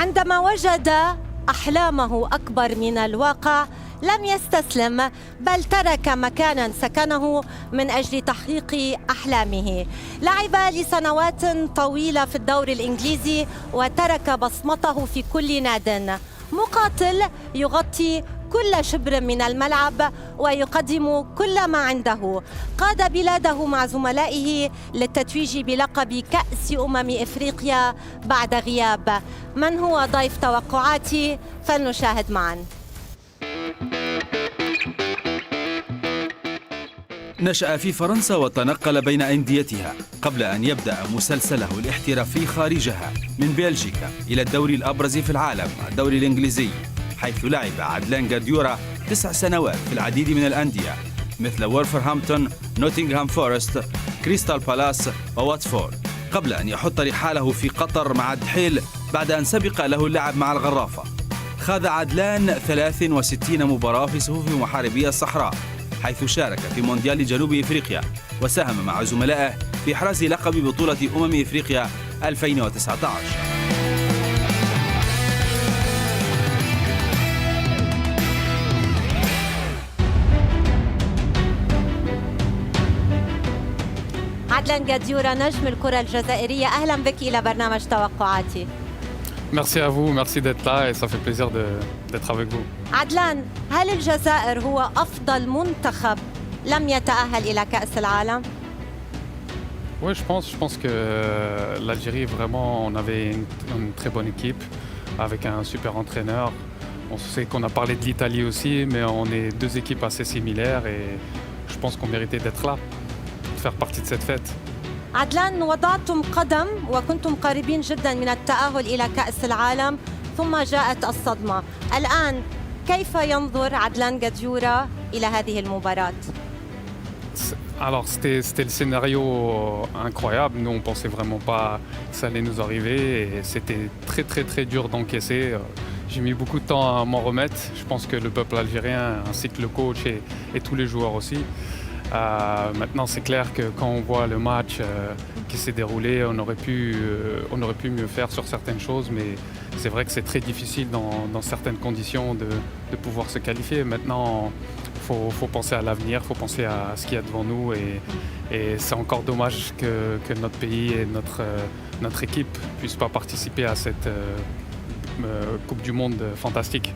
عندما وجد أحلامه أكبر من الواقع لم يستسلم، بل ترك مكانا سكنه من أجل تحقيق أحلامه. لعب لسنوات طويلة في الدوري الإنجليزي وترك بصمته في كل ناد. مقاتل يغطي كل شبر من الملعب ويقدم كل ما عنده. قاد بلاده مع زملائه للتتويج بلقب كأس إفريقيا بعد غياب. من هو ضيف توقعاتي؟ فلنشاهد معا. نشأ في فرنسا وتنقل بين أنديتها قبل أن يبدأ مسلسله الاحترافي خارجها من بلجيكا إلى الدوري الأبرز في العالم، الدوري الإنجليزي، حيث لعب عدلان غاديورا 9 سنوات في العديد من الأندية مثل وولفرهامبتون، نوتنغهام فورست، كريستال بالاس وواتفورد، قبل أن يحط رحاله في قطر مع الدحيل بعد أن سبق له اللعب مع الغرافة. خاض عدلان 63 مباراة في صفوف محاربي الصحراء، حيث شارك في مونديال جنوب إفريقيا وساهم مع زملائه في إحراز لقب بطولة إفريقيا 2019. عدلان غاديورا نجم الكرة الجزائرية، أهلا بك إلى برنامج توقعاتي. Merci à vous, merci d'être là et ça fait plaisir d'être avec vous. عدلان، هل الجزائر هو أفضل منتخب لم يتأهل إلى كأس العالم؟ Oui, je pense que l'Algérie, vraiment, on avait une très bonne équipe avec un super entraîneur. On sait qu'on a parlé de l'Italie aussi, mais on est deux équipes assez similaires et je pense qu'on méritait d'être là, de faire partie de cette fête. عدلان، وضعتم قدم وكنتم قريبين جدا من التأهل إلى كأس العالم ثم جاءت الصدمة. الآن كيف ينظر عدلان غاديورا إلى هذه المباراة؟ Alors c'était le scénario incroyable, nous on pensait vraiment pas que ça allait nous arriver et c'était très dur d'encaisser. J'ai mis beaucoup de temps à m'en remettre. Je pense que le peuple algérien ainsi que le coach et tous les joueurs aussi. Maintenant c'est clair que quand on voit le match qui s'est déroulé, on aurait pu mieux faire sur certaines choses, mais c'est vrai que c'est très difficile dans certaines conditions de pouvoir se qualifier. Maintenant faut penser à l'avenir, faut penser à ce qu'il y a devant nous et c'est encore dommage que notre pays et notre équipe ne puissent pas participer à cette Coupe du Monde fantastique.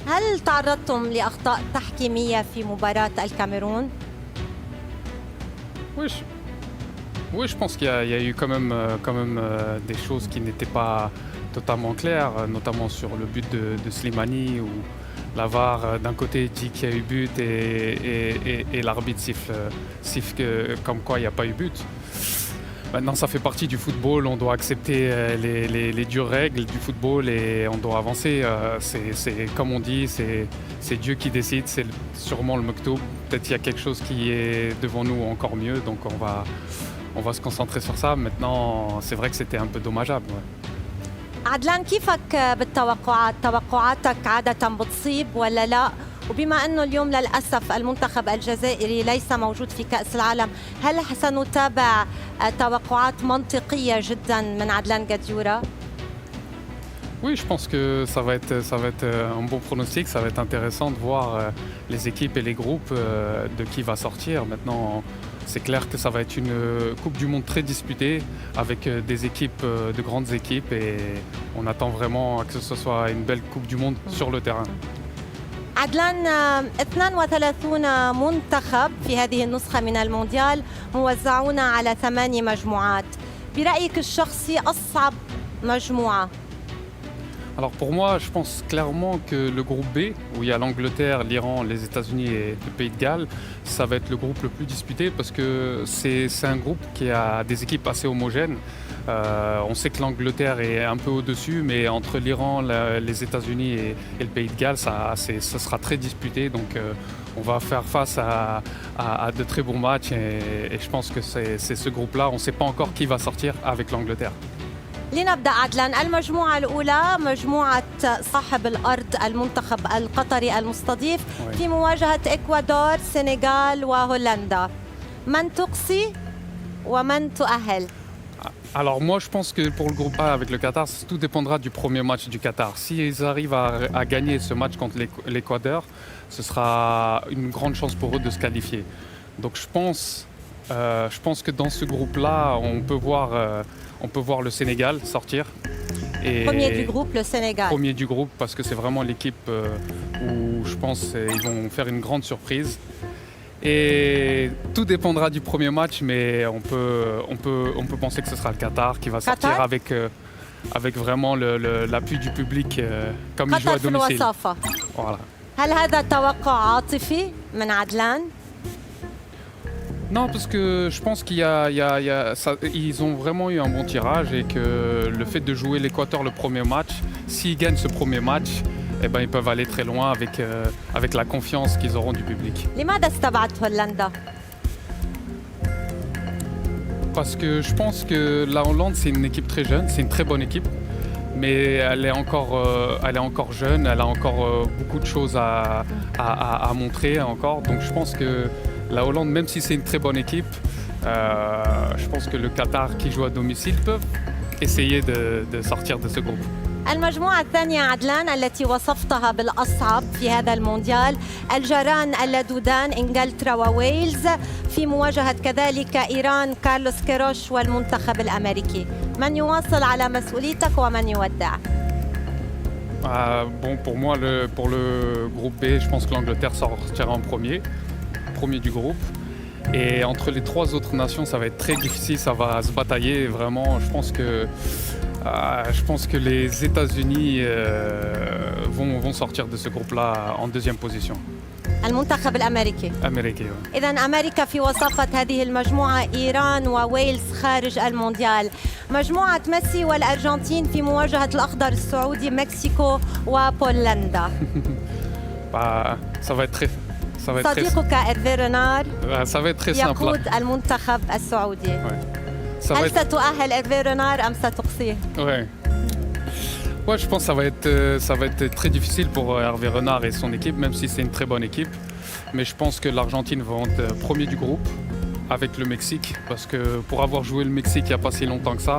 هل تعرضتم لأخطاء تحكيمية في مباراة الكاميرون؟ Oui, je pense qu'il y a eu quand même des choses qui n'étaient pas totalement claires, notamment sur le but de Slimani où la VAR d'un côté dit qu'il y a eu but et l'arbitre siffle comme quoi il n'y a pas eu but. Maintenant ça fait partie du football, on doit accepter les dures règles du football et on doit avancer. C'est comme on dit, c'est Dieu qui décide, c'est sûrement le Mektoub. Peut-être qu'il y a quelque chose qui est devant nous encore mieux, donc on va se concentrer sur ça. Maintenant c'est vrai que c'était un peu dommageable. Ouais. عدلان، كيفك بالتوقعات؟ توقعاتك عادة بتصيب ولا لا؟ وبما أنه اليوم للأسف المنتخب الجزائري ليس موجود في كأس العالم، هل سنتابع توقعات منطقية جدا من عدلان غاديورا؟ Oui, je pense que ça va être un bon pronostic, ça va être intéressant de voir les équipes et les groupes de qui va sortir. Maintenant, c'est clair que ça va être une Coupe du Monde très disputée avec des équipes, de grandes équipes et on attend vraiment que ce soit une belle Coupe du Monde sur le terrain. عدلان، 32 منتخب في هذه النسخة من المونديال موزعون على 8 مجموعات. برأيك الشخصي أصعب مجموعة؟ Alors pour moi, je pense clairement que le groupe B, où il y a l'Angleterre, l'Iran, les États-Unis et le Pays de Galles, ça va être le groupe le plus disputé parce que c'est un groupe qui a des équipes assez homogènes. On sait que l'Angleterre est un peu au-dessus, mais entre l'Iran, les États-Unis et le Pays de Galles, ça sera très disputé. Donc on va faire face à de très bons matchs et je pense que c'est ce groupe-là. On ne sait pas encore qui va sortir avec l'Angleterre. لنبدأ عدلان. المجموعة الأولى مجموعة صاحب الأرض المنتخب القطري المستضيف في مواجهة إكوادور، سنغال وهولندا. من تقصي ومن تؤهل؟ Alors moi je pense que pour le groupe A avec le Qatar, tout dépendra du premier match du Qatar. S'ils arrivent à gagner ce match contre l'Équateur, ce sera une grande chance pour eux de se qualifier. Donc je pense que dans ce groupe-là, on peut voir le Sénégal sortir. Et Premier du groupe, le Sénégal. Premier du groupe parce que c'est vraiment l'équipe où je pense qu'ils vont faire une grande surprise. Et tout dépendra du premier match, mais on peut penser que ce sera le Qatar qui va sortir Qatar? avec vraiment l'appui du public comme il joue قطر à في domicile. الوصافة. Voilà. هل هذا توقع عاطفي من عدلان؟ Non, parce que je pense ils ont vraiment eu un bon tirage et que le fait de jouer l'Équateur le premier match, s'ils gagnent ce premier match, eh ben, ils peuvent aller très loin avec la confiance qu'ils auront du public. لماذا استبعدت هولندا؟ Parce que je pense que la Hollande, c'est une équipe très jeune, c'est une très bonne équipe, mais elle est encore jeune, elle a encore beaucoup de choses à montrer encore. Donc je pense que la Hollande, même si c'est une très bonne équipe, je pense que le Qatar qui joue à domicile peuvent essayer de sortir de ce groupe. المجموعة الثانية عدلان التي وصفتها بالأصعب في هذا المونديال، الجاران اللدودان إنجلترا وويلز، في مواجهة كذلك إيران كارلوس كيروش والمنتخب الأمريكي. من يواصل على مسؤوليتك ومن يودع؟ Bon, pour moi, pour le groupe B, je pense que l'Angleterre sortira en premier du groupe. Et entre les trois autres nations, ça va être très difficile, ça va se batailler vraiment. Je pense que les États-Unis vont sortir de ce groupe-là en deuxième position. المنتخب الأمريكي. Américain. إذا أمريكا في وصافة هذه المجموعة، إيران وويلز خارج المونديال. مجموعة ميسي والأرجنتين في مواجهة الأخضر السعودي مكسيكو وبولندا. Ça va être très صديقك إيرفي رينار simple. يقود المنتخب السعودي. Ça va هل être... ستؤهل إيرفي رينار أم ستقصيه؟ Ouais. Ouais, je pense que ça va être très difficile pour Hervé Renard et son équipe, même si c'est une très bonne équipe. Mais je pense que l'Argentine va être premier du groupe avec le Mexique, parce que pour avoir joué le Mexique il n'y a pas si longtemps que ça,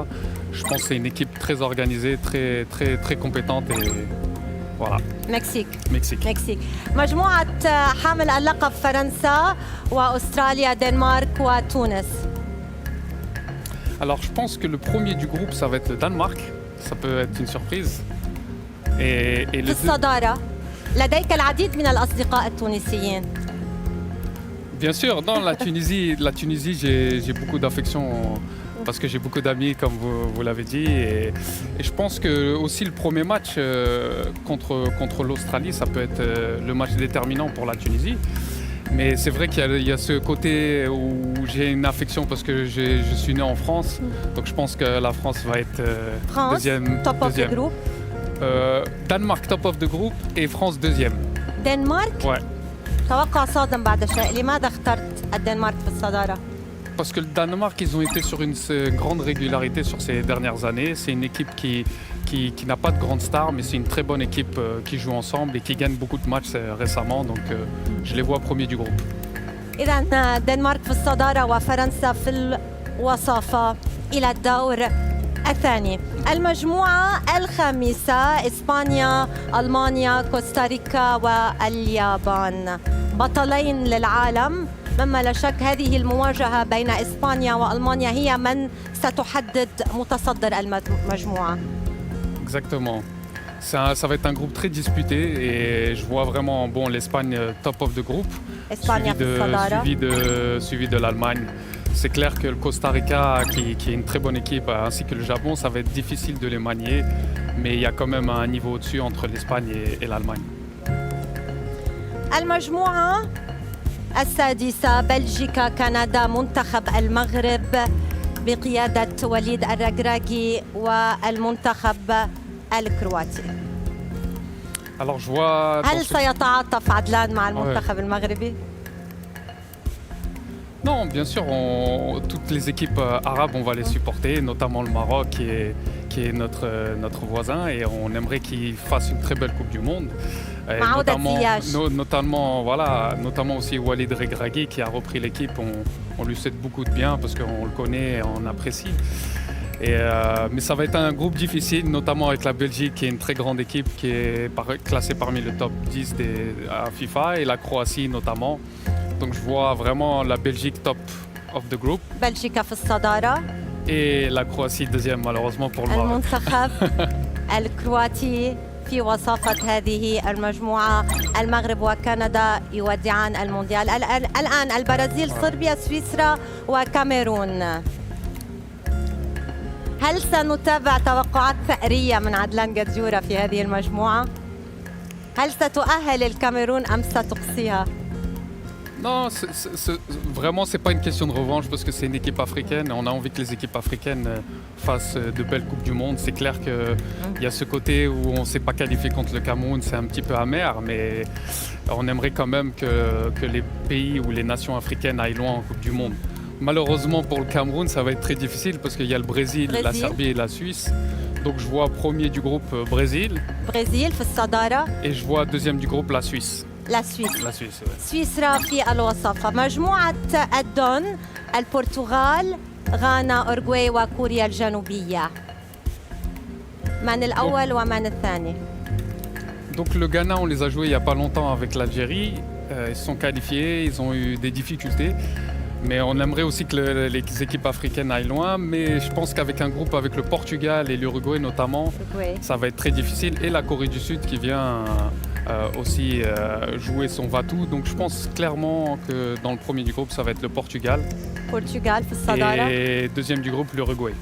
je pense que c'est une équipe très organisée, très compétente et voilà. مكسيك. مجموعة حامل اللقب فرنسا وأستراليا دنمارك وتونس. Alors je pense que le premier du groupe, ça va être le Danemark. Ça peut être une surprise. Et في الصدارة لديك العديد من الأصدقاء التونسيين. Bien sûr, non, la Tunisie, j'ai beaucoup d'affection parce que j'ai beaucoup d'amis, comme vous l'avez dit. Et je pense que aussi le premier match contre l'Australie, ça peut être le match déterminant pour la Tunisie. Mais c'est vrai qu'il y a ce côté où j'ai une affection parce que je suis né en France. Donc je pense que la France va être deuxième. top of the group. Danemark, top of the group et France deuxième. دنمارك؟ Ouais. توقع صادم بعد شيء، لماذا اخترت الدنمارك في الصدارة؟ Parce que le Danemark, ils ont été sur une grande régularité sur ces dernières années. C'est une équipe qui n'a pas de grandes stars, mais c'est une très bonne équipe qui joue ensemble et qui gagne beaucoup de matchs récemment. Donc je les vois premiers du groupe. إذا الدنمارك في الصدارة وفرنسا في الوصافة إلى الدور الثاني. المجموعة الخامسة إسبانيا، ألمانيا، كوستاريكا واليابان، بطلين للعالم. مما لا شك هذه المواجهة بين إسبانيا وألمانيا هي من ستحدد متصدر المجموعة. Exactement. Ça va être un groupe très disputé et je vois vraiment l'Espagne top of the group, إسبانيا في الصدارة. suivi de l'Allemagne. C'est clair que le Costa Rica, qui est une très bonne équipe, ainsi que le Japon, ça va être difficile de les manier, mais il y a quand même un niveau au-dessus entre l'Espagne et l'Allemagne. المجموعة السادسة بلجيكا، كندا، منتخب المغرب بقيادة وليد الركراكي والمنتخب الكرواتي. Alors je vois... هل سيتعاطف عدلان مع المنتخب المغربي؟ Non, bien sûr, toutes les équipes arabes, on va les supporter, notamment le Maroc qui est notre voisin et on aimerait qu'il fasse une très belle Coupe du Monde. Notamment aussi Walid Regragui qui a repris l'équipe, on lui souhaite beaucoup de bien parce qu'on le connaît et on apprécie. Mais ça va être un groupe difficile, notamment avec la Belgique, qui est une très grande équipe, qui est classée parmi le top 10 à FIFA, et la Croatie notamment. Donc je vois vraiment la Belgique top of the group, بلجيكا في الصدارة، et la Croatie deuxième malheureusement pour le Maroc. المنتخب الكرواتي في وصافة هذه المجموعة. المغرب وكندا يودعان المونديال. الآن البرازيل، صربيا، سويسرا وكاميرون. هل سنتابع توقعات ثأرية من عدلان جدجورة في هذه المجموعة؟ هل ستؤهل الكاميرون أم ستقصيها؟ Non, vraiment, c'est pas une question de revanche parce que c'est une équipe africaine et on a envie que les équipes africaines fassent de belles Coupes du Monde. C'est clair qu'il y a ce côté où on ne s'est pas qualifié contre le Cameroun, c'est un petit peu amer, mais on aimerait quand même que les pays ou les nations africaines aillent loin en Coupe du Monde. Malheureusement pour le Cameroun, ça va être très difficile parce qu'il y a le Brésil, la Serbie et la Suisse. Donc je vois premier du groupe Brésil. Brésil في الصدارة. Et je vois deuxième du groupe la Suisse. La Suisse. La Suisse, ouais. سويسرا في الوصافة. مجموعة الدون، البرتغال، غانا، أورغواي وكوريا الجنوبية. من الأول ومن الثاني؟ Donc le Ghana, on les a joués il n'y a pas longtemps avec l'Algérie. Ils se sont qualifiés, ils ont eu des difficultés. Mais on aimerait aussi que les équipes africaines aillent loin. Mais je pense qu'avec un groupe avec le Portugal et l'Uruguay notamment, ça va être très difficile. Et la Corée du Sud qui vient aussi jouer son va-tout. Donc je pense clairement que dans le premier du groupe, ça va être le Portugal. Portugal في الصدارة. Et deuxième du groupe, l'Uruguay.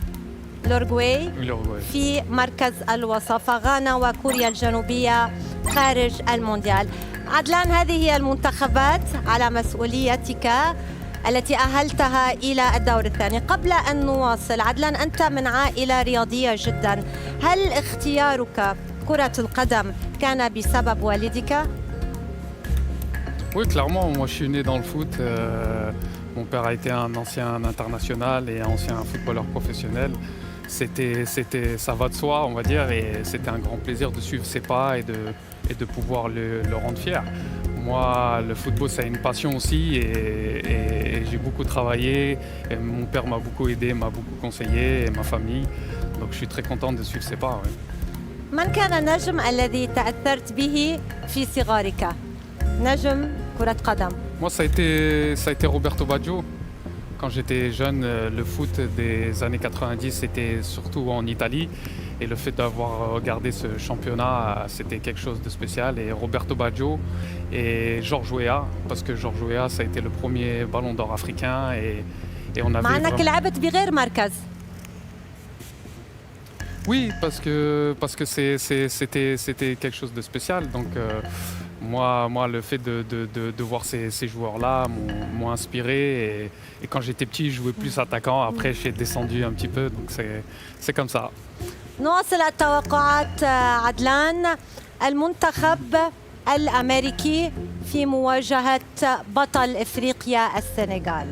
الأورغواي L'Uruguay. في مركز الوصافة. غانا وكوريا الجنوبية خارج المونديال. عدلان، هذه هي المنتخبات على مسؤوليتك التي أهلتها إلى الدور الثاني. قبل أن نواصل، عدلان، أنت من عائلة رياضية جدا. هل اختيارك كرة القدم كان بسبب والدك؟ Oui, clairement, moi je suis né dans le foot. Mon père a été un ancien international et ancien footballeur professionnel. Ça va de soi, on va dire, et c'était un grand plaisir de suivre ses pas et de pouvoir le rendre fier. Moi, le football, c'est une passion aussi et j'ai beaucoup travaillé. Et mon père m'a beaucoup aidé, m'a beaucoup conseillé, et ma famille. Donc je suis très content de suivre ses pas. Ouais. من كان النجم الذي تأثرت به في صغرك؟ نجم كرة قدم. Moi, ça a été Roberto Baggio. Quand j'étais jeune, le foot des années 90, c'était surtout en Italie. Et le fait d'avoir regardé ce championnat, c'était quelque chose de spécial. Et Roberto Baggio et Georges Weah, parce que Georges Weah, ça a été le premier ballon d'or africain. Et on avait مع أنك لعبت بغير مركز. Oui, parce que c'était quelque chose de spécial. Donc moi, le fait de voir ces joueurs-là m'ont inspiré. Et quand j'étais petit, je jouais plus attaquant. Après, j'ai descendu un petit peu. Donc c'est comme ça. نواصل التوقعات. عدلان، المنتخب الأمريكي في مواجهة بطل إفريقيا السنغال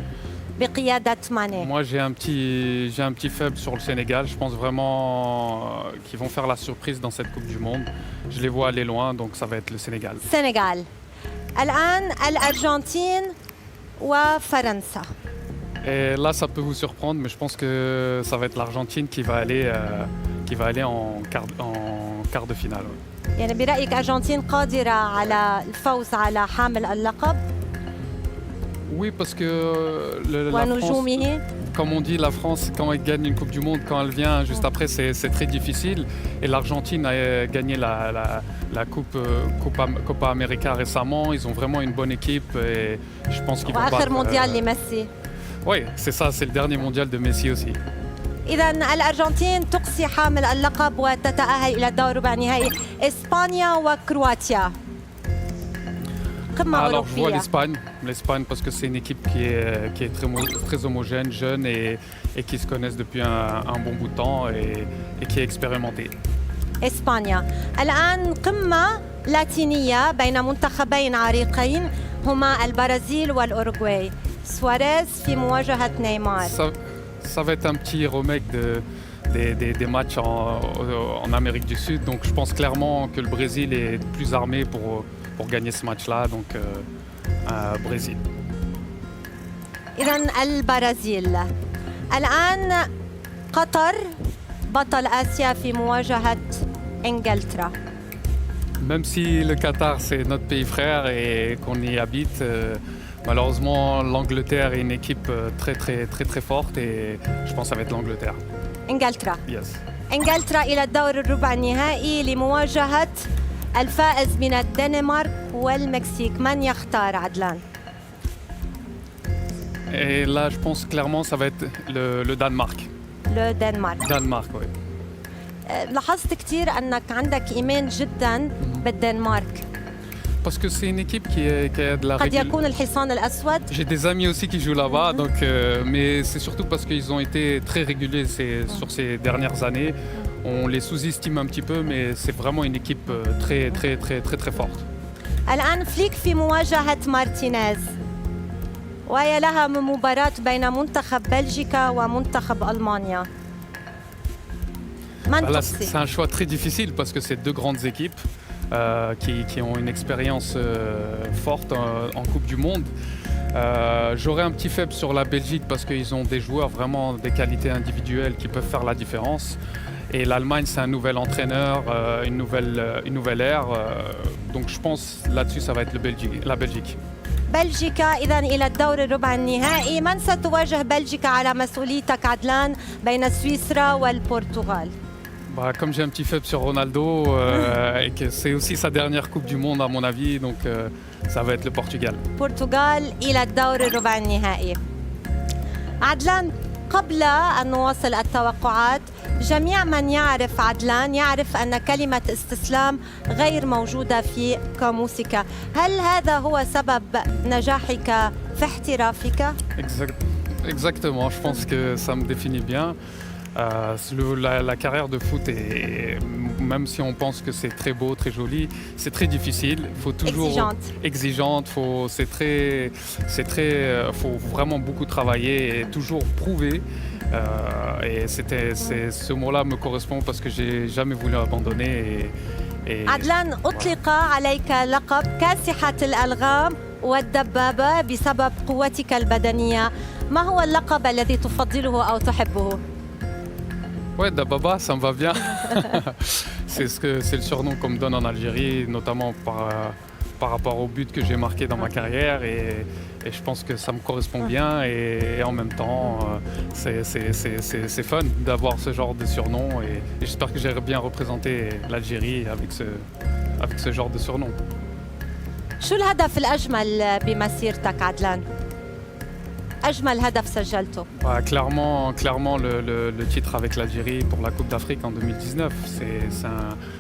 بقيادة ماني. Moi, j'ai un petit faible sur le Sénégal. Je pense vraiment qu'ils vont faire la surprise dans cette Coupe du Monde. Je les vois aller loin, donc ça va être le Sénégal. السنغال. الآن الأرجنتين وفرنسا. Et là, ça peut vous surprendre, mais je pense que ça va être l'Argentine qui va aller en quart de finale. يعني برأيك أرجنتين قادرة على الفوز على حامل اللقب؟ Oui, parce que la France, comme on dit, la France, quand elle gagne une Coupe du Monde, quand elle vient juste après, c'est très difficile. Et l'Argentine a gagné la Copa América récemment. Ils ont vraiment une bonne équipe et je pense qu'ils vont battre. mondial لميسي. Oui, c'est ça, c'est le dernier mondial de Messi aussi. إذا الأرجنتين تقصي حامل اللقب وتتأهل إلى الدور ربع نهائي. إسبانيا وكرواتيا. Alors je vois l'Espagne parce que c'est une équipe qui est très homogène, jeune et qui se connaissent depuis un bon bout de temps et qui est expérimentée. إسبانيا. الآن قمة لاتينية بين منتخبين عريقين هما البرازيل والأوروغواي. سواريز في مواجهة نيمار. Ça va être un petit remake des matchs en Amérique du Sud. Donc je pense clairement que le Brésil est plus armé pour gagner ce match-là. Donc Brésil. إذن البرازيل. الآن قطر بطل آسيا في مواجهة إنجلترا. Même si le Qatar c'est notre pays frère et qu'on y habite, malheureusement l'Angleterre est une équipe très forte et je pense que ça va être l'Angleterre. إنجلترا. Yes. إنجلترا إلى الدور الربع النهائي لمواجهة الفائز من الدنمارك والمكسيك. من يختار عدلان؟ Et là je pense clairement ça va être le Danemark. لو دنمارك. Danemark, oui. لاحظت كثير أنك عندك إيمان جدا بالدنمارك. Parce que c'est une équipe qui a de la قد régularité. يكون الحصان الأسود. J'ai des amis aussi qui jouent là-bas, donc, mais c'est surtout parce qu'ils ont été très réguliers sur ces dernières années. On les sous-estime un petit peu, mais c'est vraiment une équipe très forte. الآن فليك في مواجهة مارتينيز وهي لها مباراة بين منتخب بلجيكا ومنتخب ألمانيا. من Là, تقصي؟ c'est un choix très difficile parce que c'est deux grandes équipes qui ont une expérience forte en Coupe du Monde. J'aurais un petit faible sur la Belgique parce qu'ils ont des joueurs vraiment des qualités individuelles qui peuvent faire la différence. Et l'Allemagne, c'est un nouvel entraîneur, une nouvelle ère. Donc je pense là-dessus, ça va être la Belgique. بلجيكا إذا إلى الدور الربع النهائي. من ستواجه بلجيكا على مسؤوليتك عدلان بين سويسرا والبرتغال؟ Bah, comme j'ai un petit faible sur Ronaldo et que c'est aussi sa dernière Coupe du Monde à mon avis, donc ça va être le Portugal. البرتغال إلى الدور الربع النهائي. عدلان قبل أن نواصل التوقعات، جميع من يعرف عدلان يعرف أن كلمة استسلام غير موجودة في قاموسك. هل هذا هو سبب نجاحك في احترافك؟ Exactement, je pense que ça me définit bien. La carrière de foot, même si on pense que c'est très beau, très joli, c'est très difficile. Il faut toujours exigeante. Faut vraiment beaucoup travailler et toujours prouver. Et ce mot-là me correspond parce que j'ai jamais voulu abandonner. عدلان أطلق عليك لقب كاسحة الألغام والدبابة بسبب قوتك البدنية. ما هو اللقب الذي تفضله أو تحبه؟ Ouais, Dababa, ça me va bien. C'est le surnom qu'on me donne en Algérie, notamment par rapport au but que j'ai marqué dans ma carrière. Et je pense que ça me correspond bien. Et en même temps, c'est fun d'avoir ce genre de surnom. Et j'espère que j'ai bien représenté l'Algérie avec ce genre de surnom. شو الهدف الأجمل بمسيرتك عدلان؟ أجمل هدف سجلته؟ Clairement le titre avec l'Algérie pour la Coupe d'Afrique en 2019,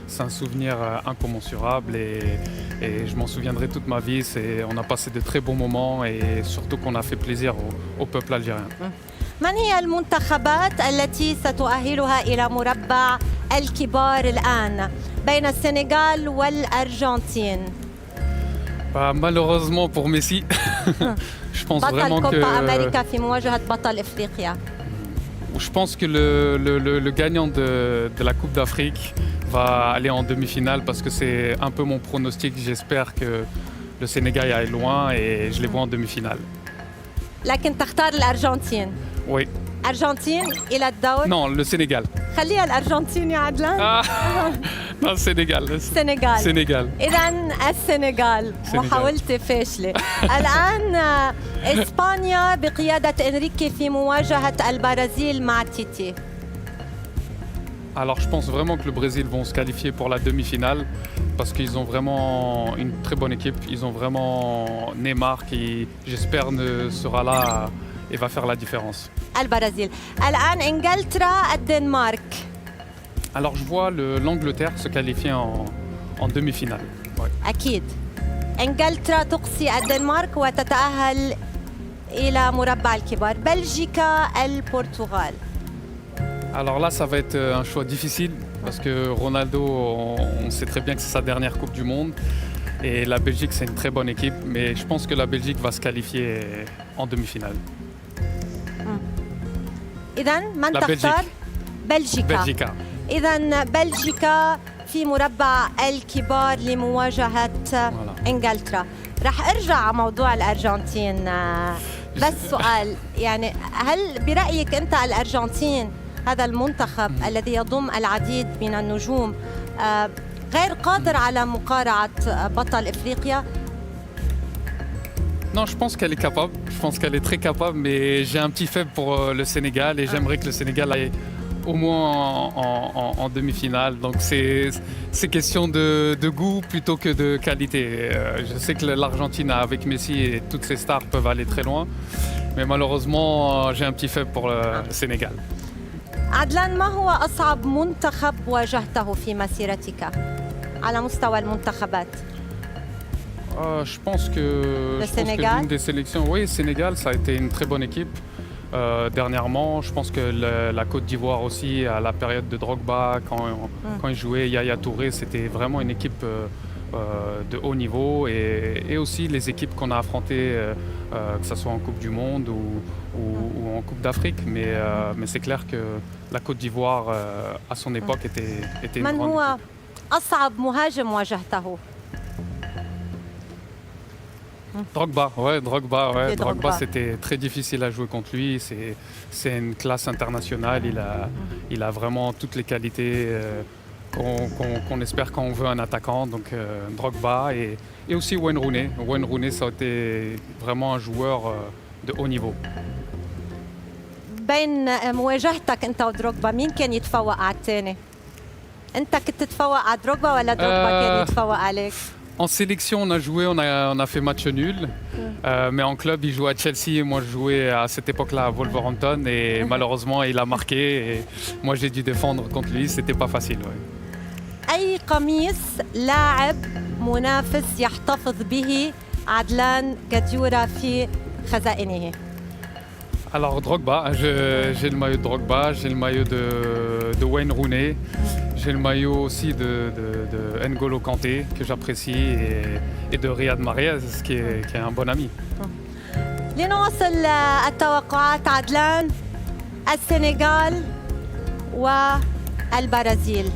c'est un souvenir incommensurable et je m'en souviendrai toute ma vie. On a passé de très bons moments et surtout qu'on a fait plaisir au peuple algérien. من هي المنتخبات التي ستؤهلها إلى مربع الكبار الآن بين السنغال والأرجنتين؟ Malheureusement pour Messi, je pense vraiment بطل que كوبا أمريكا في مواجهة بطل إفريقيا. je pense que le gagnant de la Coupe d'Afrique va aller en demi-finale parce que c'est un peu mon pronostic. J'espère que le Sénégal aille loin et je les vois en demi-finale. لكن تختار الأرجنتين. Oui. أرجنتين إلى الدور. Non, le Sénégal. خليها الأرجنتين يا عدلان. Non, Sénégal. السنغال. Sénégal. إذن السنغال. محاولتي فاشلة. الآن إسبانيا بقيادة إنريكي في مواجهة البرازيل مع تيتي. Alors je pense vraiment que le Brésil vont se qualifier pour la demi-finale parce qu'ils ont vraiment une très bonne équipe. Ils ont vraiment Neymar qui, j'espère, sera là et va faire la différence. البرازيل. الآن إنجلترا الدنمارك. Alors je vois l'Angleterre se qualifier en demi-finale. Ouais. أكيد. إنجلترا تقصي الدنمارك وتتأهل إلى مربع الكبار. بلجيكا البرتغال. Alors là, ça va être un choix difficile parce que Ronaldo, on sait très bien que c'est sa dernière Coupe du Monde. Et la Belgique, c'est une très bonne équipe. Mais je pense que la Belgique va se qualifier en demi-finale. إذن من تختار؟ بلجيكا. إذن بلجيكا في مربع الكبار لمواجهة إنجلترا. رح أرجع على موضوع الأرجنتين بس سؤال، يعني هل برأيك أنت الأرجنتين هذا المنتخب الذي يضم العديد من النجوم غير قادر على مقارعة بطل إفريقيا؟ Non, je pense qu'elle est capable. Je pense qu'elle est très capable, mais j'ai un petit faible pour le Sénégal et j'aimerais que le Sénégal aille au moins en demi-finale. Donc c'est question de goût plutôt que de qualité. Je sais que l'Argentine avec Messi et toutes ses stars peuvent aller très loin, mais malheureusement j'ai un petit faible pour le Sénégal. عدلان، ما هو أصعب منتخب واجهته في مسيرتك على مستوى المنتخبات؟ Je pense que l'une des sélections, oui, Sénégal, ça a été une très bonne équipe. Dernièrement, je pense que la Côte d'Ivoire aussi, à la période de Drogba, quand il jouait Yaya Touré, c'était vraiment une équipe de haut niveau. Et aussi les équipes qu'on a affrontées, que ce soit en Coupe du Monde ou en Coupe d'Afrique. Mais c'est clair que la Côte d'Ivoire, à son époque, était une grande équipe. أصعب مهاجم واجهته؟ Drogba, c'était très difficile à jouer contre lui. C'est une classe internationale. Il a vraiment toutes les qualités qu'on espère quand on veut un attaquant. Donc Drogba et aussi Wayne Rooney. Wayne Rooney, ça a été vraiment un joueur de haut niveau. بين مواجهتك أنت ودروغبا مين كان يتفوق على الثاني؟ أنت كنت تتفوق على دروغبا ولا دروغبا كان يتفوق عليك؟ En sélection, on a joué, on a fait match nul. Mais en club, il jouait à Chelsea et moi, je jouais à cette époque-là à Wolverhampton. Et malheureusement, il a marqué. Et moi, j'ai dû défendre contre lui. C'était pas facile. Ouais. أي قميص لاعب منافس يحتفظ به عدلان قديورة في خزائنه؟ Alors Drogba, j'ai le maillot de Drogba, j'ai le maillot de Wayne Rooney, j'ai le maillot aussi de N'Golo Kanté que j'apprécie et de Riyad Mahrez qui est un bon ami. لنواصل التوقعات عدلان. السنغال والبرازيل،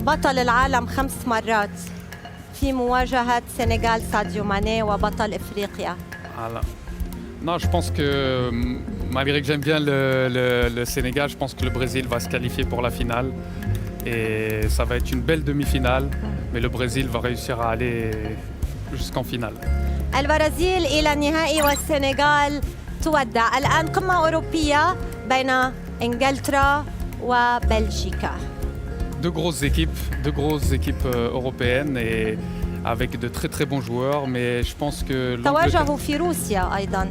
بطل العالم 5 مرات في مواجهة سنغال ساديو ماني وبطل إفريقيا. Voilà. Non, je pense que malgré que j'aime bien le Sénégal, je pense que le Brésil va se qualifier pour la finale. Et ça va être une belle demi-finale, mais le Brésil va réussir à aller jusqu'en finale. البرازيل إلى النهائي والسنغال تودع. الآن قمة أوروبية بين إنجلترا وبلجيكا. Deux grosses équipes européennes et avec de très très bons joueurs, mais je pense que تواجهوا في روسيا أيضاً.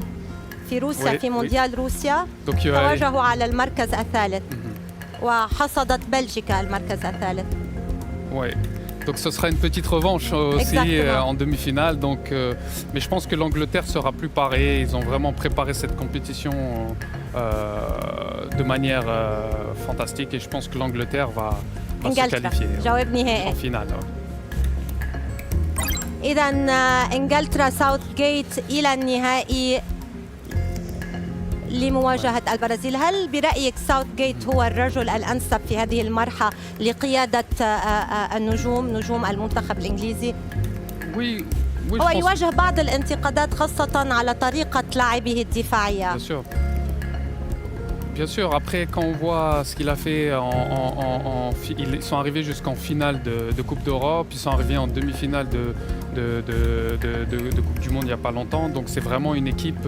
في روسيا في مونديال روسيا تواجهوا على المركز الثالث وحصدت بلجيكا المركز الثالث. Oui. Donc ce sera une petite revanche aussi en demi-finale. Donc, mais je pense que l'Angleterre sera plus parée. Ils ont vraiment préparé cette compétition de manière fantastique et je pense que l'Angleterre va se qualifier en finale. إذا إنجلترا ساوث جيت إلى النهائي لمواجهة البرازيل. هل برأيك ساوث جيت هو الرجل الأنسب في هذه المرحلة لقيادة نجوم المنتخب الإنجليزي؟ هو يواجه بعض الانتقادات خاصة على طريقة لعبه الدفاعية. Bien sûr, après quand on voit ce qu'il a fait, ils sont arrivés jusqu'en finale de Coupe d'Europe, ils sont arrivés en demi-finale de Coupe du Monde il n'y a pas longtemps, donc c'est vraiment une équipe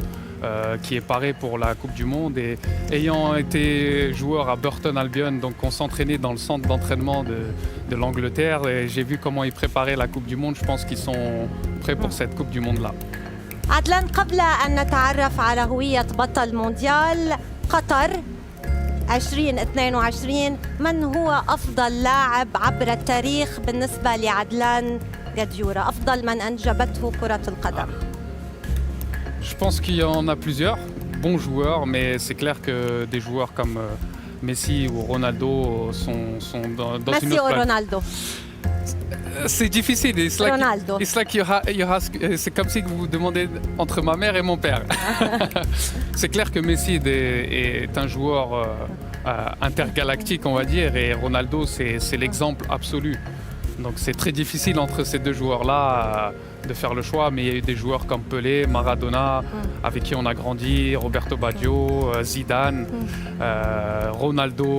qui est parée pour la Coupe du Monde et ayant été joueur à Burton Albion, donc on s'entraînait dans le centre d'entraînement de l'Angleterre et j'ai vu comment ils préparaient la Coupe du Monde, je pense qu'ils sont prêts pour cette Coupe du Monde-là. عدلان، قبل أن نتعرف على هوية بطل مونديال قطر 2022، من هو أفضل لاعب عبر التاريخ بالنسبة لعدلان قديورة؟ أفضل من أنجبته كرة القدم؟ Je pense qu'il y en a plusieurs bons joueurs, mais c'est clair que des joueurs comme Messi ou Ronaldo sont dans une autre Messi ou Ronaldo? C'est difficile. Ronaldo. C'est comme si vous demandez entre ma mère et mon père. C'est clair que Messi est un joueur intergalactique, on va dire, et Ronaldo, c'est l'exemple absolu. Donc c'est très difficile entre ces deux joueurs-là de faire le choix, mais il y a eu des joueurs comme Pelé, Maradona, avec qui on a grandi, Roberto Baggio, Zidane, Ronaldo,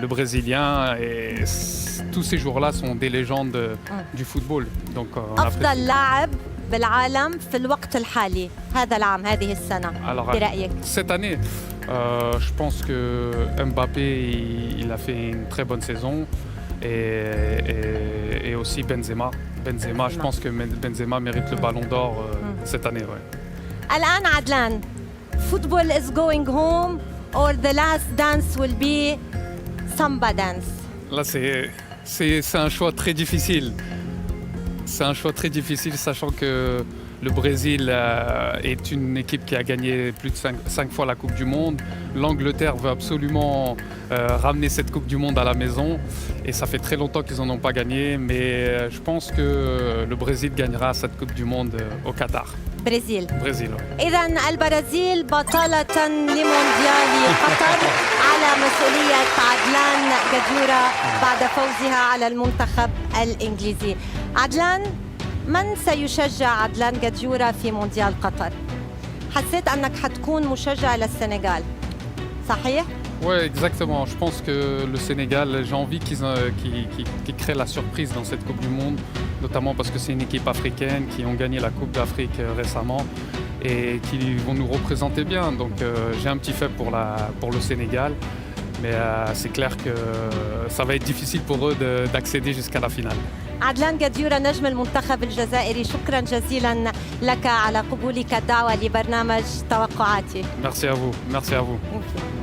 le Brésilien, et tous ces joueurs-là sont des légendes du football. Donc, on apprécie. أفضل لاعب بالعالم في الوقت الحالي هذا العام هذه السنة Alors, برأيك؟ cette année, je pense que Mbappé, il a fait une très bonne saison, et aussi Benzema. Benzema, je pense que Benzema mérite le ballon d'or cette année. Ouais. الآن عدلان football is going home or the last dance will be samba dance. Là, c'est un choix très difficile. C'est un choix très difficile, sachant que le Brésil est une équipe qui a gagné plus de 5 fois la Coupe du Monde. L'Angleterre veut absolument ramener cette Coupe du Monde à la maison. Et ça fait très longtemps qu'ils n'en ont pas gagné. Mais je pense que le Brésil gagnera cette Coupe du Monde au Qatar. برازيل. Brésil. Ouais. إذا البرازيل بطلة لمونديال قطر على مسؤولية عدلان جديورة بعد فوزها على المنتخب الإنجليزي. عدلان، من سيشجع عدلان جديورة في مونديال قطر؟ حسيت أنك حتكون مشجع للسنغال، صحيح؟ Oui, exactement. Je pense que le Sénégal, j'ai envie qu'ils créent la surprise dans cette Coupe du Monde, notamment parce que c'est une équipe africaine qui ont gagné la Coupe d'Afrique récemment et qui vont nous représenter bien. Donc j'ai un petit fait pour le Sénégal, mais c'est clair que ça va être difficile pour eux d'accéder jusqu'à la finale. عدلان جديورة نجم المنتخب الجزائري، شكرا جزيلا لك على قبولك الدعوة لبرنامج توقعاتي. Merci à vous. Merci à vous. Thank you.